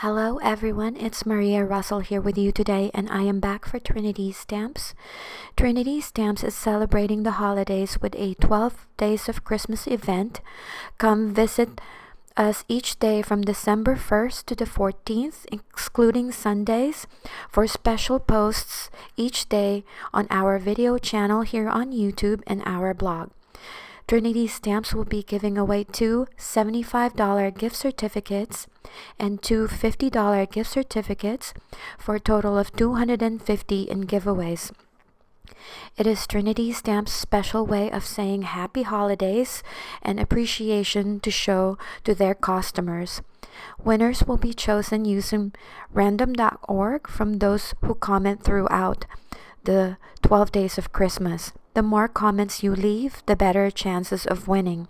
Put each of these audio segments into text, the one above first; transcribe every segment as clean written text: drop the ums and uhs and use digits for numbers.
Hello everyone, it's Maria Russell here with you today, and I am back for Trinity Stamps. Trinity Stamps is celebrating the holidays with a 12 Days of Christmas event. Come visit us each day from December 1st to the 14th, excluding Sundays, for special posts each day on our video channel here on YouTube and our blog. Trinity Stamps will be giving away two $75 gift certificates and two $50 gift certificates for a total of $250 in giveaways. It is Trinity Stamps' special way of saying happy holidays and appreciation to show to their customers. Winners will be chosen using random.org from those who comment throughout the 12 days of Christmas. The more comments you leave, the better chances of winning.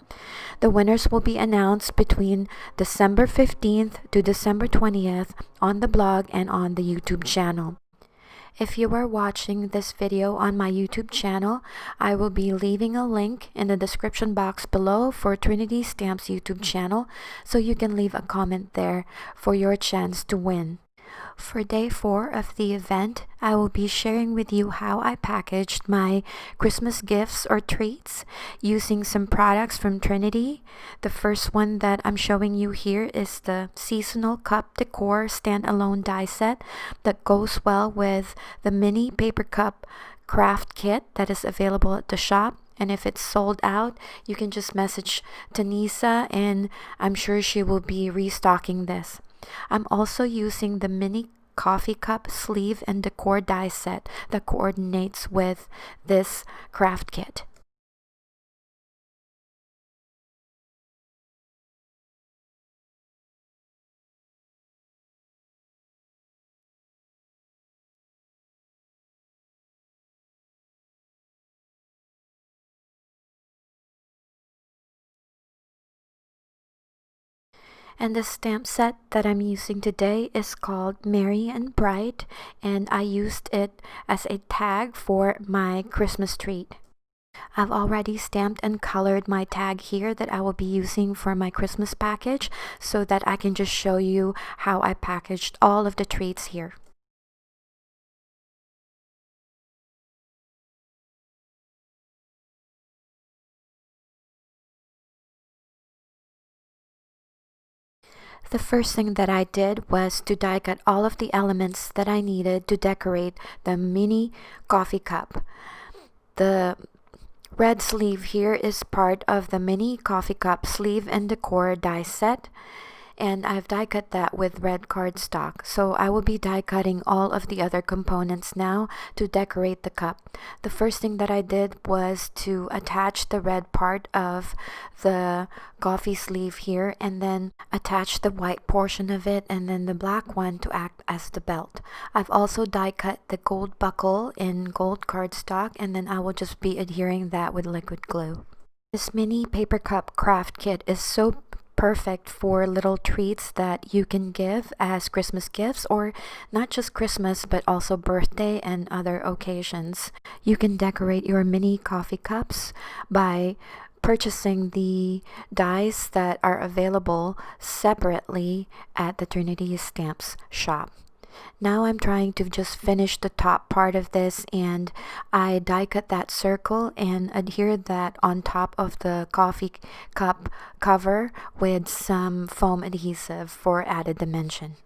The winners will be announced between December 15th to December 20th on the blog and on the YouTube channel. If you are watching this video on my YouTube channel, I will be leaving a link in the description box below for Trinity Stamps YouTube channel, so you can leave a comment there for your chance to win. For day 4 of the event, I will be sharing with you how I packaged my Christmas gifts or treats using some products from Trinity. The first one that I'm showing you here is the seasonal cup decor standalone die set that goes well with the mini paper cup craft kit that is available at the shop. And if it's sold out, you can just message Tanisa and I'm sure she will be restocking this. I'm also using the mini coffee cup sleeve and decor die set that coordinates with this craft kit. And the stamp set that I'm using today is called Merry and Bright, and I used it as a tag for my Christmas treat. I've already stamped and colored my tag here that I will be using for my Christmas package, so that I can just show you how I packaged all of the treats here. The first thing that I did was to die cut all of the elements that I needed to decorate the mini coffee cup. The red sleeve here is part of the mini coffee cup sleeve and decor die set, and I've die cut that with red cardstock. So I will be die cutting all of the other components now to decorate the cup. The first thing that I did was to attach the red part of the coffee sleeve here, and then attach the white portion of it, and then the black one to act as the belt. I've also die cut the gold buckle in gold cardstock, and then I will just be adhering that with liquid glue. This mini paper cup craft kit is so perfect for little treats that you can give as Christmas gifts, or not just Christmas but also birthday and other occasions. You can decorate your mini coffee cups by purchasing the dies that are available separately at the Trinity Stamps shop. Now I'm trying to just finish the top part of this, and I die cut that circle and adhered that on top of the coffee cup cover with some foam adhesive for added dimension.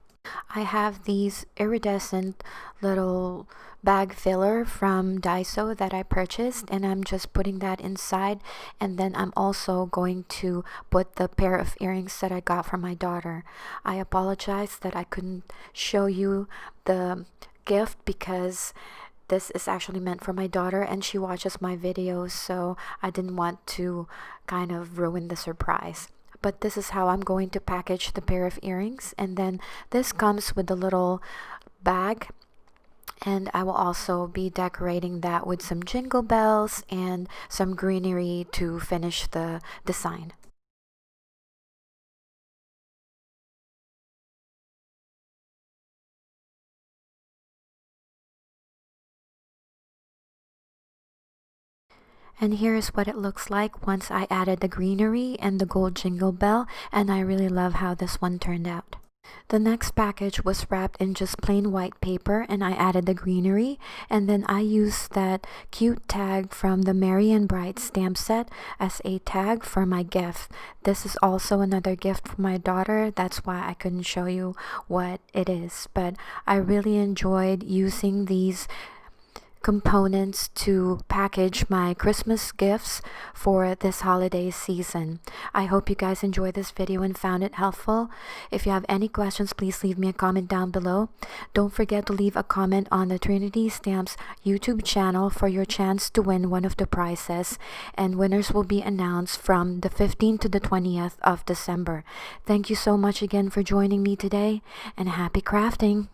I have these iridescent little bag filler from Daiso that I purchased, and I'm just putting that inside, and then I'm also going to put the pair of earrings that I got from my daughter. I apologize that I couldn't show you the gift because this is actually meant for my daughter and she watches my videos, so I didn't want to kind of ruin the surprise. But this is how I'm going to package the pair of earrings, and then this comes with a little bag, and I will also be decorating that with some jingle bells and some greenery to finish the design. And here's what it looks like once I added the greenery and the gold jingle bell, and I really love how this one turned out. The next package was wrapped in just plain white paper, and I added the greenery, and then I used that cute tag from the Merry and Bright stamp set as a tag for my gift. This is also another gift for my daughter. That's why I couldn't show you what it is, but I really enjoyed using these components to package my Christmas gifts for this holiday season. I hope you guys enjoyed this video and found it helpful. If you have any questions, please leave me a comment down below. Don't forget to leave a comment on the Trinity Stamps YouTube channel for your chance to win one of the prizes, and winners will be announced from the 15th to the 20th of December. Thank you so much again for joining me today, and happy crafting!